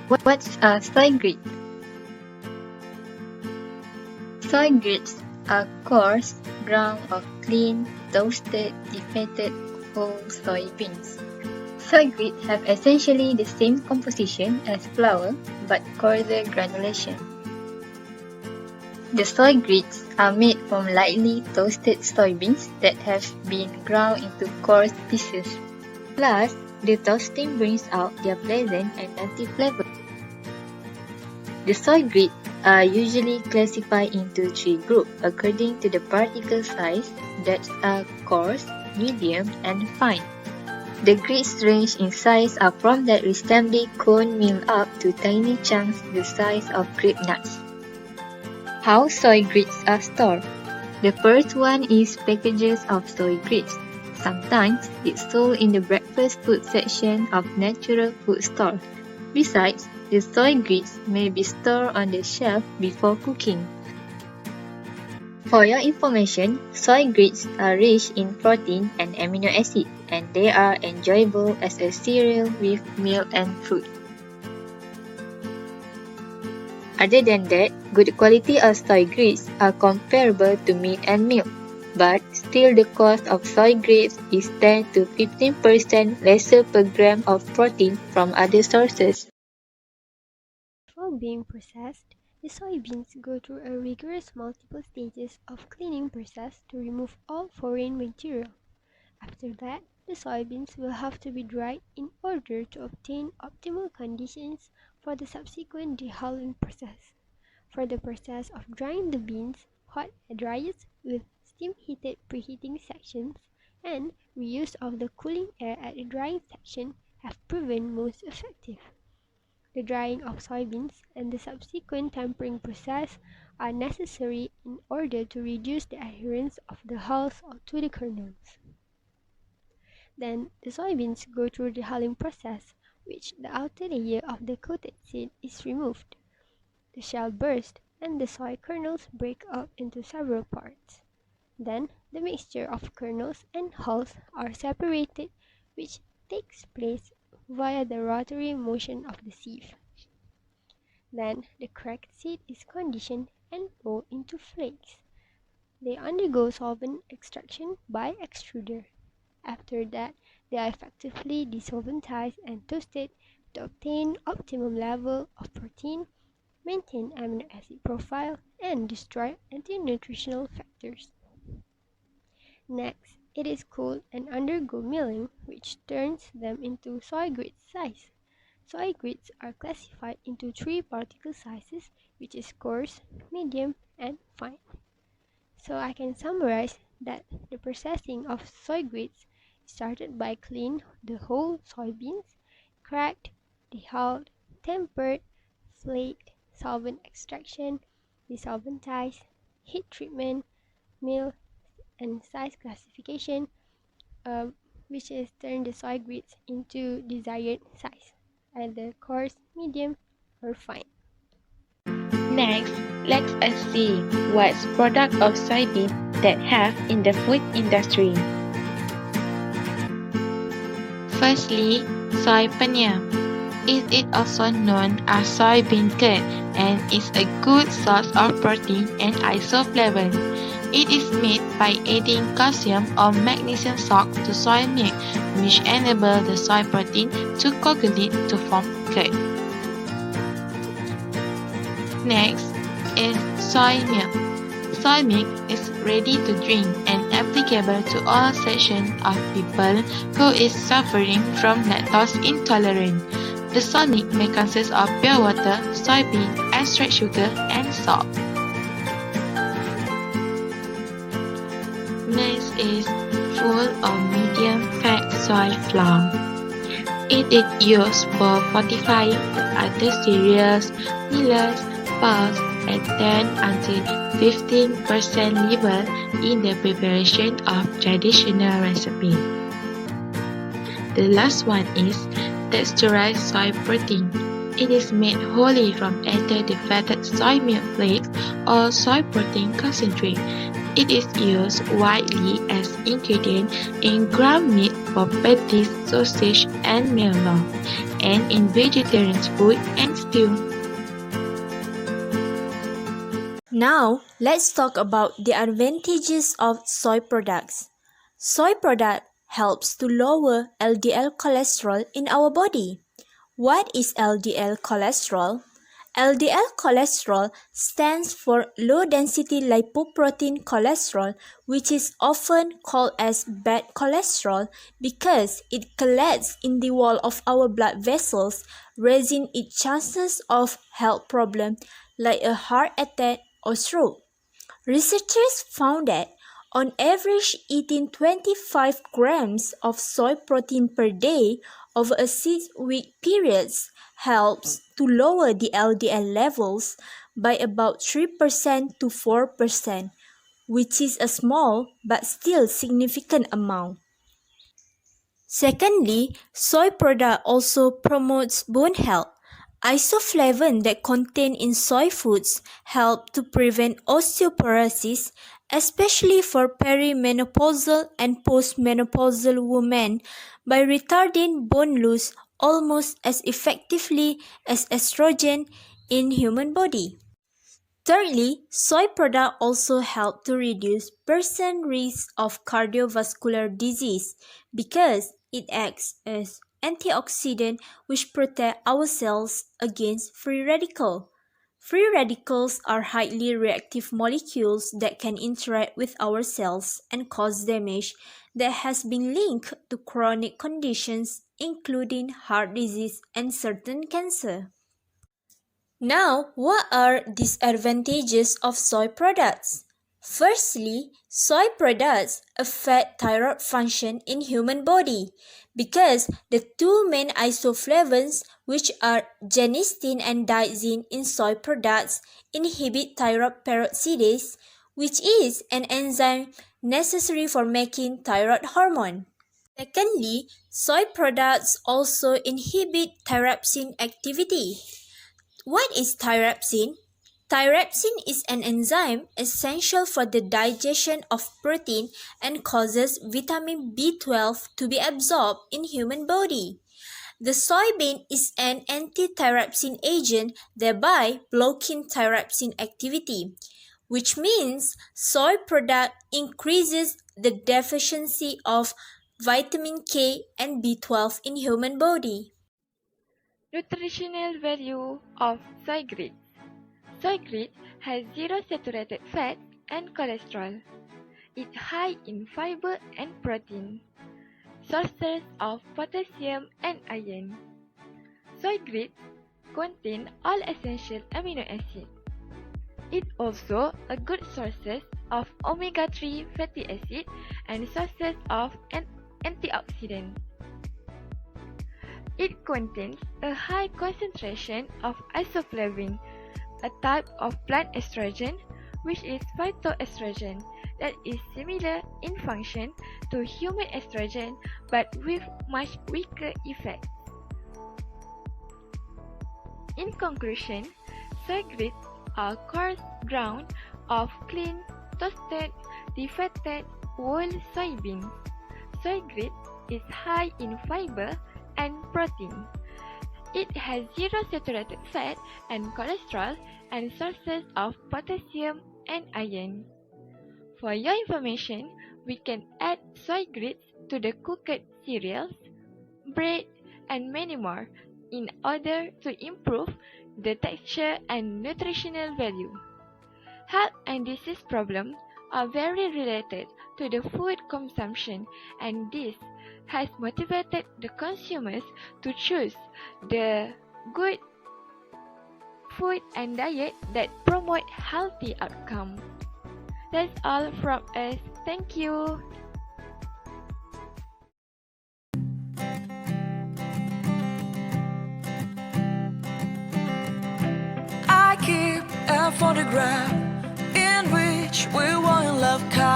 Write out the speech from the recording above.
What's a soy grit? Soy grits are coarse, ground or clean, toasted, defatted whole soybeans. Soy grits have essentially the same composition as flour, but coarser granulation. The soy grits are made from lightly toasted soybeans that have been ground into coarse pieces. Plus, the toasting brings out their pleasant and nutty flavor. The soy grits are usually classified into three groups according to the particle size, that are coarse, medium, and fine. The grits range in size are from that reasonably cone meal up to tiny chunks the size of grape nuts. How soy grits are stored. The first one is packages of soy grits. Sometimes it's sold in the breakfast food section of natural food stores. Besides, the soy grits may be stored on the shelf before cooking. For your information, soy grits are rich in protein and amino acids, and they are enjoyable as a cereal with milk and fruit. Other than that, good quality of soy grits are comparable to meat and milk, but still the cost of soy grits is 10 to 15% lesser per gram of protein from other sources. Before being processed, the soybeans go through a rigorous multiple stages of cleaning process to remove all foreign material. After that, the soybeans will have to be dried in order to obtain optimal conditions for the subsequent dehulling process. For the process of drying the beans, hot dryers with steam-heated preheating sections and reuse of the cooling air at the drying section have proven most effective. The drying of soybeans and the subsequent tempering process are necessary in order to reduce the adherence of the hulls to the kernels. Then the soybeans go through the hulling process, which the outer layer of the coated seed is removed. The shell bursts and the soy kernels break up into several parts. Then the mixture of kernels and hulls are separated, which takes place via the rotary motion of the sieve. Then the cracked seed is conditioned and rolled into flakes. They undergo solvent extraction by extruder. After that, they are effectively desolventized and toasted to obtain optimum level of protein, maintain amino acid profile, and destroy anti-nutritional factors. Next, it is cooled and undergo milling, which turns them into soy grits size. Soy grits are classified into three particle sizes, which is coarse, medium, and fine. So I can summarize that the processing of soy grits started by clean the whole soybeans, cracked, dehulled, tempered, flaked, solvent extraction, desolventized, heat treatment, mill, and size classification, which is turn the soy grits into desired size, either coarse, medium, or fine. Next, let us see what's product of soybean that have in the food industry. Firstly, soy paneer. It is also known as soybean curd and is a good source of protein and isoflavone. It is made by adding calcium or magnesium salt to soy milk, which enable the soy protein to coagulate to form curd. Next is soy milk. Soy milk is ready to drink and applicable to all sections of people who is suffering from lactose intolerance. The soy milk may consist of pure water, soybean, extract sugar, and salt. Next is full or medium fat soy flour. It is used for fortifying other cereals, millets, pulse, and 10 until 15% level in the preparation of traditional recipes. The last one is texturized soy protein. It is made wholly from either the fatted soy milk flakes or soy protein concentrate. It is used widely as ingredient in ground meat for patties, sausage, and meatloaf, and in vegetarian food and stew. Now, let's talk about the advantages of soy products. Soy product helps to lower LDL cholesterol in our body. What is LDL cholesterol? LDL cholesterol stands for low-density lipoprotein cholesterol, which is often called as bad cholesterol because it collects in the wall of our blood vessels, raising its chances of health problems like a heart attack or stroke. Researchers found that on average, eating 25 grams of soy protein per day over a 6-week period helps to lower the LDL levels by about 3% to 4%, which is a small but still significant amount. Secondly, soy product also promotes bone health. Isoflavone that contain in soy foods help to prevent osteoporosis, especially for perimenopausal and postmenopausal women, by retarding bone loss almost as effectively as estrogen in human body. Thirdly, soy products also help to reduce person risk of cardiovascular disease because it acts as antioxidant which protect our cells against free radicals. Free radicals are highly reactive molecules that can interact with our cells and cause damage that has been linked to chronic conditions including heart disease and certain cancer. Now, what are disadvantages of soy products? Firstly, soy products affect thyroid function in human body because the two main isoflavones, which are genistein and daidzein in soy products, inhibit thyroid peroxidase, which is an enzyme necessary for making thyroid hormone. Secondly, soy products also inhibit tyrepsin activity. What is tyrepsin? Tyrepsin is an enzyme essential for the digestion of protein and causes vitamin B12 to be absorbed in human body. The soybean is an anti-tyrepsin agent, thereby blocking tyrepsin activity, which means soy product increases the deficiency of vitamin K and B12 in human body. Nutritional value of soy grits. Soy grit has zero saturated fat and cholesterol. It's high in fiber and protein. Sources of potassium and iron. Soy grit contain all essential amino acids. It's also a good source of omega-3 fatty acid and sources of antioxidants. It contains a high concentration of isoflavone, a type of plant estrogen, which is phytoestrogen that is similar in function to human estrogen but with much weaker effects. In conclusion, soy grits are coarse ground of clean, toasted, defatted whole soybeans. Soy grit is high in fiber and protein. It has zero saturated fat and cholesterol and sources of potassium and iron. For your information, we can add soy grits to the cooked cereals, bread, and many more in order to improve the texture and nutritional value. Health and disease problems are very related to the food consumption, and this has motivated the consumers to choose the good food and diet that promote healthy outcomes. That's all from us. Thank you. I keep a photograph in which we were in love.